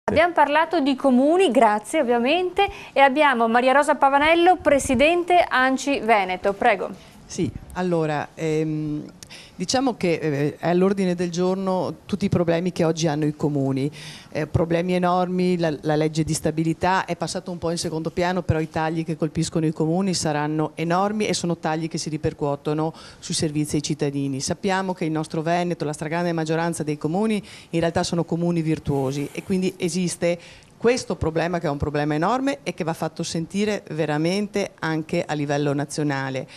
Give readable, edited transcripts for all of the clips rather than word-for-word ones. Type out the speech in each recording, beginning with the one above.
Abbiamo parlato di comuni, grazie ovviamente, e abbiamo Maria Rosa Pavanello, Presidente ANCI Veneto. Prego. Sì, allora, diciamo che è all'ordine del giorno tutti i problemi che oggi hanno i comuni, problemi enormi, la legge di stabilità è passato un po' in secondo piano, però i tagli che colpiscono i comuni saranno enormi e sono tagli che si ripercuotono sui servizi ai cittadini. Sappiamo che il nostro Veneto, la stragrande maggioranza dei comuni, in realtà sono comuni virtuosi e quindi esiste questo problema che è un problema enorme e che va fatto sentire veramente anche a livello nazionale.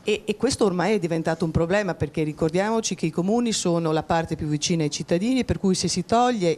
E questo ormai è diventato un problema, perché ricordiamoci che i comuni sono la parte più vicina ai cittadini, per cui se si toglie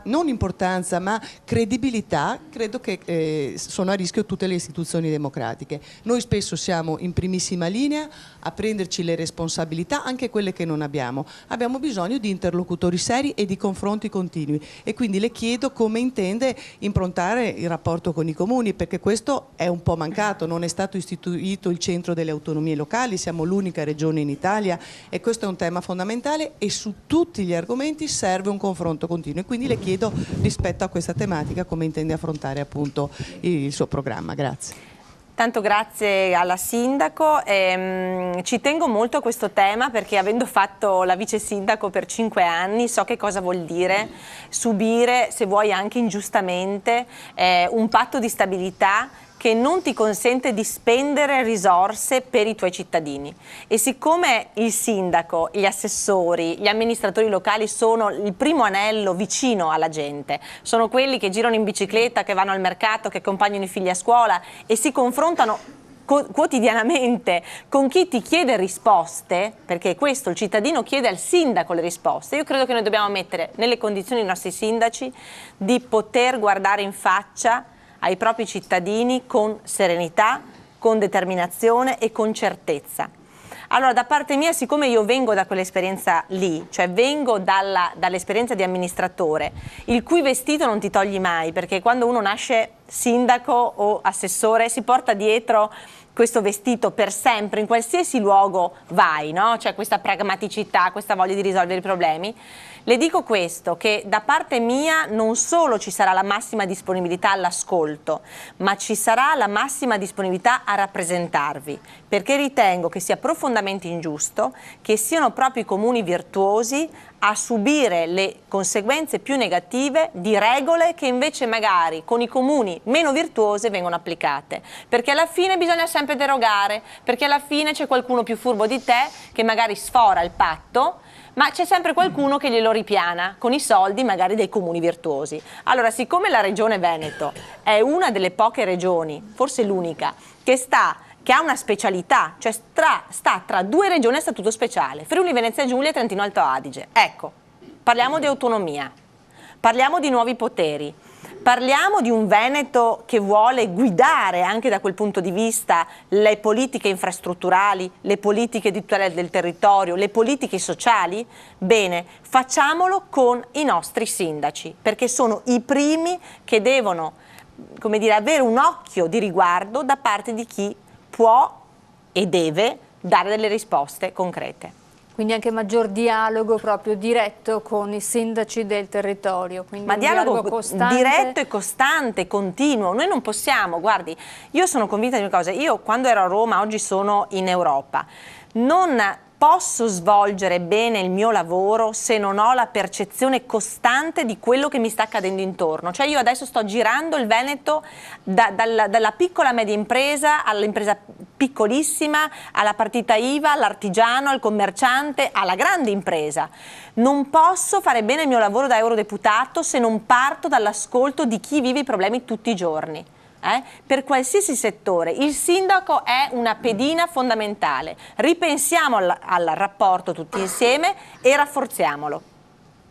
non importanza ma credibilità, credo che sono a rischio tutte le istituzioni democratiche. Noi spesso siamo in primissima linea a prenderci le responsabilità, anche quelle che non abbiamo. Abbiamo bisogno di interlocutori seri e di confronti continui, e quindi le chiedo come intende improntare il rapporto con i comuni, perché questo è un po' mancato, non è stato istituito il centro delle autonomie locali, siamo l'unica regione in Italia e questo è un tema fondamentale e su tutti gli argomenti serve un confronto continuo, e quindi le chiedo rispetto a questa tematica come intende affrontare appunto il suo programma. Grazie. Tanto grazie alla Sindaco, ci tengo molto a questo tema perché avendo fatto la vice sindaco per 5 anni so che cosa vuol dire subire, se vuoi anche ingiustamente, un patto di stabilità che non ti consente di spendere risorse per i tuoi cittadini. E siccome il sindaco, gli assessori, gli amministratori locali sono il primo anello vicino alla gente, sono quelli che girano in bicicletta, che vanno al mercato, che accompagnano i figli a scuola e si confrontano quotidianamente con chi ti chiede risposte, perché questo il cittadino chiede al sindaco le risposte. Io credo che noi dobbiamo mettere nelle condizioni i nostri sindaci di poter guardare in faccia ai propri cittadini con serenità, con determinazione e con certezza. Allora, da parte mia, siccome io vengo da quell'esperienza lì, cioè vengo dall'esperienza di amministratore, il cui vestito non ti togli mai, perché quando uno nasce sindaco o assessore si porta dietro questo vestito per sempre, in qualsiasi luogo vai, no? C'è questa pragmaticità, questa voglia di risolvere i problemi. Le dico questo, che da parte mia non solo ci sarà la massima disponibilità all'ascolto, ma ci sarà la massima disponibilità a rappresentarvi, perché ritengo che sia profondamente ingiusto che siano proprio i comuni virtuosi a subire le conseguenze più negative di regole che invece magari con i comuni meno virtuose vengono applicate, perché alla fine bisogna sempre derogare, perché alla fine c'è qualcuno più furbo di te che magari sfora il patto, ma c'è sempre qualcuno che glielo ripiana con i soldi magari dei comuni virtuosi. Allora, siccome la regione Veneto è una delle poche regioni, forse l'unica, che ha una specialità, cioè sta tra 2 regioni a statuto speciale, Friuli Venezia Giulia e Trentino Alto Adige. Ecco, parliamo di autonomia, parliamo di nuovi poteri, parliamo di un Veneto che vuole guidare anche da quel punto di vista le politiche infrastrutturali, le politiche di tutela del territorio, le politiche sociali. Bene, facciamolo con i nostri sindaci, perché sono i primi che devono, come dire, avere un occhio di riguardo da parte di chi può e deve dare delle risposte concrete. Quindi anche maggior dialogo proprio diretto con i sindaci del territorio. Quindi ma dialogo costante, diretto e costante, continuo. Noi non possiamo, guardi, io sono convinta di una cosa, io quando ero a Roma, oggi sono in Europa, non posso svolgere bene il mio lavoro se non ho la percezione costante di quello che mi sta accadendo intorno. Cioè io adesso sto girando il Veneto dalla piccola media impresa all'impresa piccolissima, alla partita IVA, all'artigiano, al commerciante, alla grande impresa. Non posso fare bene il mio lavoro da eurodeputato se non parto dall'ascolto di chi vive i problemi tutti i giorni. Per qualsiasi settore il sindaco è una pedina fondamentale. Ripensiamo al rapporto tutti insieme e rafforziamolo.